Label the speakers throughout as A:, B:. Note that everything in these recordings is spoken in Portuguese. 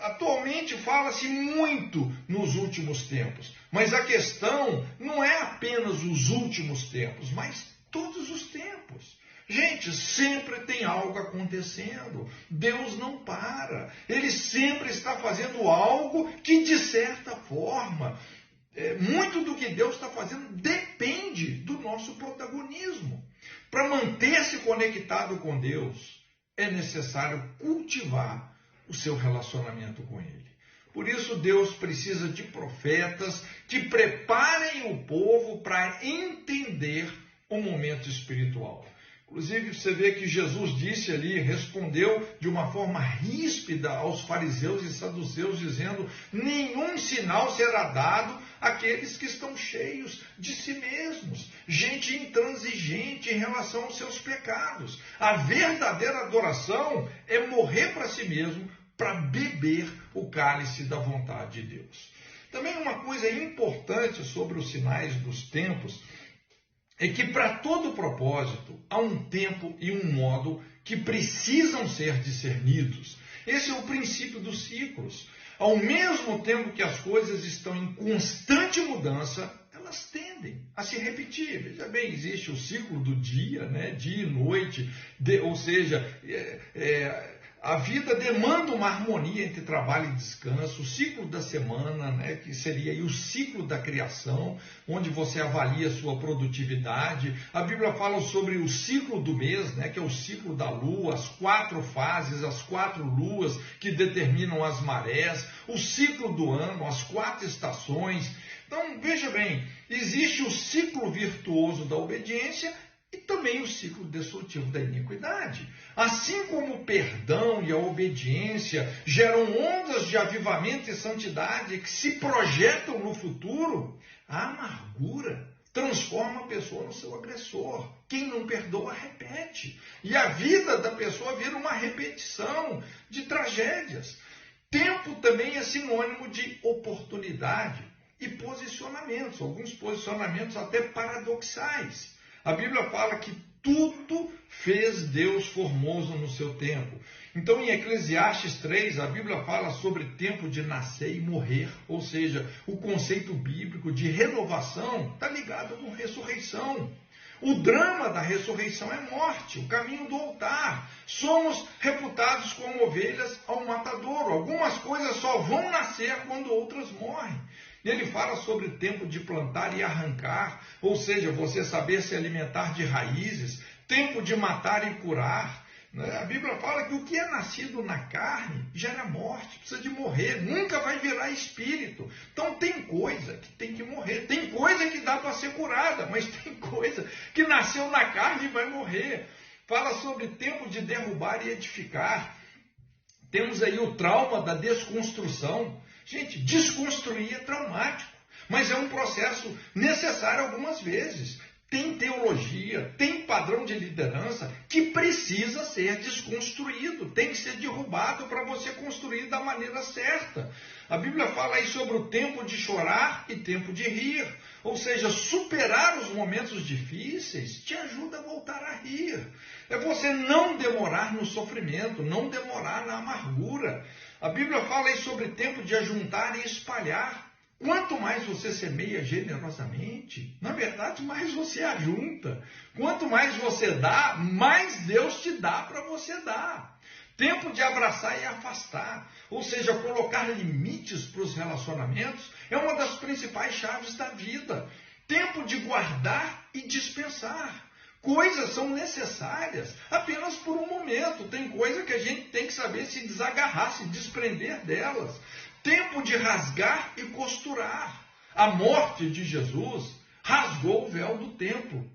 A: Atualmente fala-se muito nos últimos tempos, mas a questão não é apenas os últimos tempos, mas todos os tempos. Gente, sempre tem algo acontecendo. Deus não para. Ele sempre está fazendo algo que, de certa forma, muito do que Deus está fazendo depende do nosso protagonismo. Para manter-se conectado com Deus, é necessário cultivar o seu relacionamento com Ele. Por isso, Deus precisa de profetas que preparem o povo para entender o momento espiritual. Inclusive, você vê que Jesus disse ali, respondeu de uma forma ríspida aos fariseus e saduceus, dizendo: nenhum sinal será dado àqueles que estão cheios de si mesmos, gente intransigente em relação aos seus pecados. A verdadeira adoração é morrer para si mesmo, para beber o cálice da vontade de Deus. Também uma coisa importante sobre os sinais dos tempos é que para todo propósito há um tempo e um modo que precisam ser discernidos. Esse é o princípio dos ciclos. Ao mesmo tempo que as coisas estão em constante mudança, elas tendem a se repetir. Veja bem, existe o ciclo do dia, né? Dia e noite, ou seja, a vida demanda uma harmonia entre trabalho e descanso, o ciclo da semana, né, que seria aí o ciclo da criação, onde você avalia a sua produtividade. A Bíblia fala sobre o ciclo do mês, né, que é o ciclo da lua, as 4 fases, as 4 luas que determinam as marés, o ciclo do ano, as 4 estações. Então, veja bem, existe o ciclo virtuoso da obediência e também o ciclo destrutivo da iniquidade. Assim como o perdão e a obediência geram ondas de avivamento e santidade que se projetam no futuro, a amargura transforma a pessoa no seu agressor. Quem não perdoa, repete. E a vida da pessoa vira uma repetição de tragédias. Tempo também é sinônimo de oportunidade e posicionamentos, alguns posicionamentos até paradoxais. A Bíblia fala que tudo fez Deus formoso no seu tempo. Então, em Eclesiastes 3, a Bíblia fala sobre tempo de nascer e morrer, ou seja, o conceito bíblico de renovação está ligado com ressurreição. O drama da ressurreição é morte, o caminho do altar. Somos reputados como ovelhas ao matadouro. Algumas coisas só vão nascer quando outras morrem. Ele fala sobre o tempo de plantar e arrancar, ou seja, você saber se alimentar de raízes, tempo de matar e curar. A Bíblia fala que o que é nascido na carne gera morte, precisa de morrer, nunca vai virar espírito. Então tem coisa que tem que morrer, tem coisa que dá para ser curada, mas tem coisa que nasceu na carne e vai morrer. Fala sobre tempo de derrubar e edificar. Temos aí o trauma da desconstrução. Gente, desconstruir é traumático, mas é um processo necessário algumas vezes. Tem teologia, tem padrão de liderança que precisa ser desconstruído, tem que ser derrubado para você construir da maneira certa. A Bíblia fala aí sobre o tempo de chorar e tempo de rir, ou seja, superar os momentos difíceis te ajuda a voltar a rir. É você não demorar no sofrimento, não demorar na amargura. A Bíblia fala aí sobre tempo de ajuntar e espalhar. Quanto mais você semeia generosamente, na verdade, mais você ajunta. Quanto mais você dá, mais Deus te dá para você dar. Tempo de abraçar e afastar, ou seja, colocar limites para os relacionamentos, é uma das principais chaves da vida. Tempo de guardar e dispensar. Coisas são necessárias apenas por um momento. Tem coisa que a gente tem que saber se desagarrar, se desprender delas. Tempo de rasgar e costurar. A morte de Jesus rasgou o véu do templo.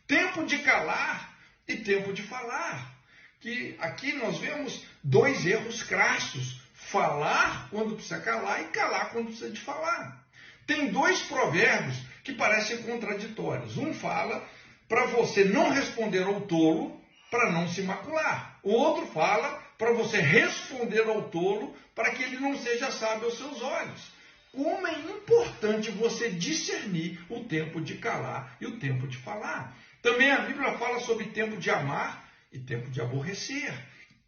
A: Tempo de calar e tempo de falar. Que aqui nós vemos 2 erros crassos. Falar quando precisa calar e calar quando precisa de falar. Tem 2 provérbios que parecem contraditórios. Um fala para você não responder ao tolo para não se macular. O outro fala para você responder ao tolo para que ele não seja sábio aos seus olhos. Como é importante você discernir o tempo de calar e o tempo de falar. Também a Bíblia fala sobre tempo de amar e tempo de aborrecer.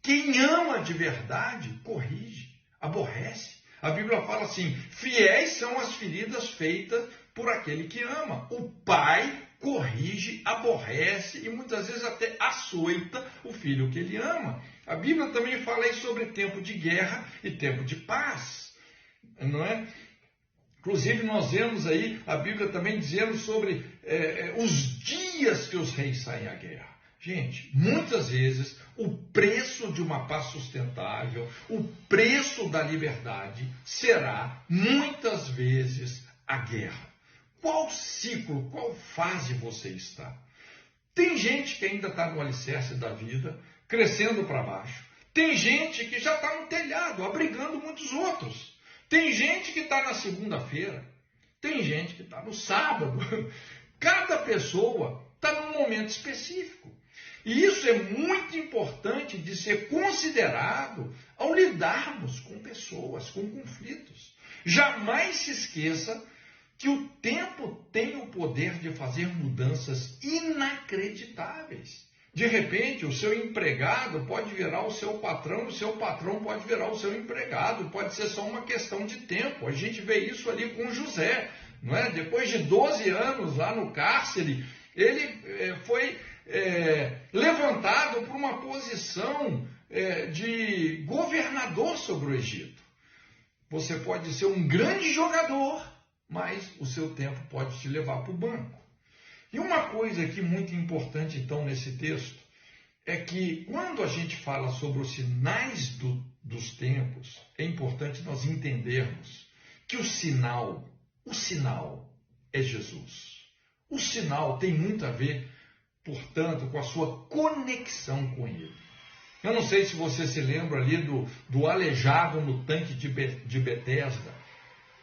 A: Quem ama de verdade, corrige. A A Bíblia fala assim: fiéis são as feridas feitas por aquele que ama. O pai corrige, aborrece e muitas vezes até açoita o filho que ele ama. A Bíblia também fala aí sobre tempo de guerra e tempo de paz, não é? Inclusive nós vemos aí a Bíblia também dizendo sobre os dias que os reis saem à guerra. Gente, muitas vezes o preço de uma paz sustentável, o preço da liberdade será muitas vezes a guerra. Qual ciclo, qual fase você está? Tem gente que ainda está no alicerce da vida, crescendo para baixo. Tem gente que já está no telhado, abrigando muitos outros. Tem gente que está na segunda-feira. Tem gente que está no sábado. Cada pessoa está num momento específico. E isso é muito importante de ser considerado ao lidarmos com pessoas, com conflitos. Jamais se esqueça que o tempo tem o poder de fazer mudanças inacreditáveis. De repente, o seu empregado pode virar o seu patrão pode virar o seu empregado, pode ser só uma questão de tempo. A gente vê isso ali com José, não é? Depois de 12 anos lá no cárcere, ele foi levantado por uma posição de governador sobre o Egito. Você pode ser um grande jogador, mas o seu tempo pode te levar para o banco. E uma coisa aqui muito importante, então, nesse texto, é que quando a gente fala sobre os sinais dos tempos, é importante nós entendermos que o sinal é Jesus. O sinal tem muito a ver, portanto, com a sua conexão com Ele. Eu não sei se você se lembra ali do aleijado no tanque de Betesda.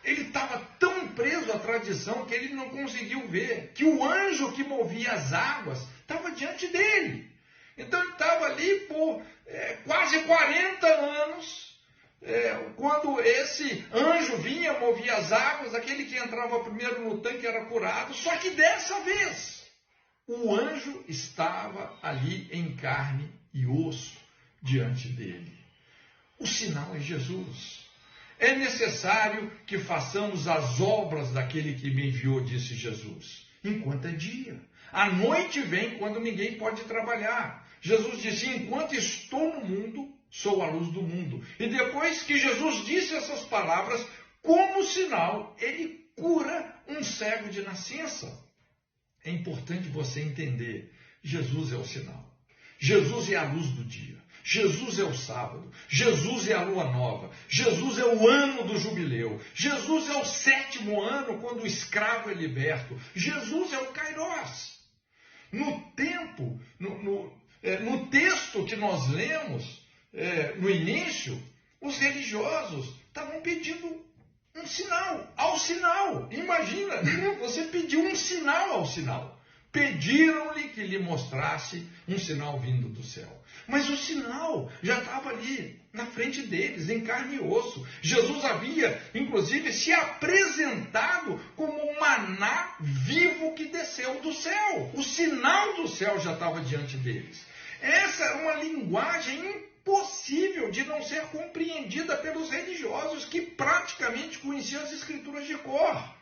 A: Ele estava tão preso à tradição que ele não conseguiu ver que o anjo que movia as águas estava diante dele. Então ele estava ali por quase 40 anos. Quando esse anjo vinha, movia as águas, aquele que entrava primeiro no tanque era curado. Só que dessa vez, o anjo estava ali em carne e osso diante dele. O sinal é Jesus. É necessário que façamos as obras daquele que me enviou, disse Jesus, enquanto é dia. A noite vem quando ninguém pode trabalhar. Jesus disse: enquanto estou no mundo, sou a luz do mundo. E depois que Jesus disse essas palavras, como sinal, ele cura um cego de nascença. É importante você entender, Jesus é o sinal. Jesus é a luz do dia. Jesus é o sábado, Jesus é a lua nova, Jesus é o ano do jubileu, Jesus é o 7º ano quando o escravo é liberto, Jesus é o Kairos. No tempo, no texto que nós lemos no início, os religiosos estavam pedindo um sinal, ao sinal. Imagina, você pediu um sinal ao sinal. Pediram-lhe que lhe mostrasse um sinal vindo do céu. Mas o sinal já estava ali, na frente deles, em carne e osso. Jesus havia, inclusive, se apresentado como um maná vivo que desceu do céu. O sinal do céu já estava diante deles. Essa era uma linguagem impossível de não ser compreendida pelos religiosos que praticamente conheciam as escrituras de cor.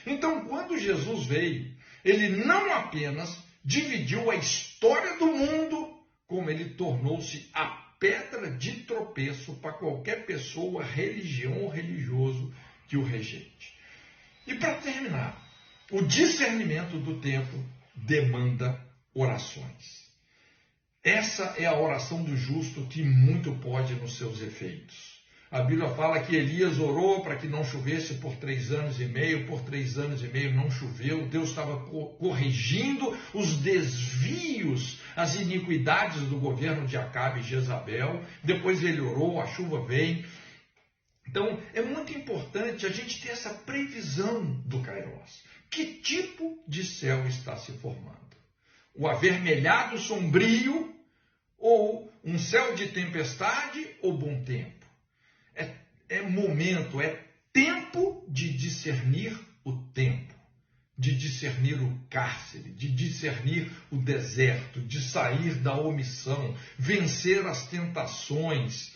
A: Então, quando Jesus veio, ele não apenas dividiu a história do mundo, como ele tornou-se a pedra de tropeço para qualquer pessoa, religião ou religioso que o rejeite. E para terminar, o discernimento do tempo demanda orações. Essa é a oração do justo que muito pode nos seus efeitos. A Bíblia fala que Elias orou para que não chovesse por 3 anos e meio. Por 3 anos e meio não choveu. Deus estava corrigindo os desvios, as iniquidades do governo de Acabe e Jezabel. Depois ele orou, a chuva veio. Então, é muito importante a gente ter essa previsão do Kairos. Que tipo de céu está se formando? O avermelhado sombrio ou um céu de tempestade ou bom tempo? É momento, é tempo de discernir o tempo, de discernir o cárcere, de discernir o deserto, de sair da omissão, vencer as tentações,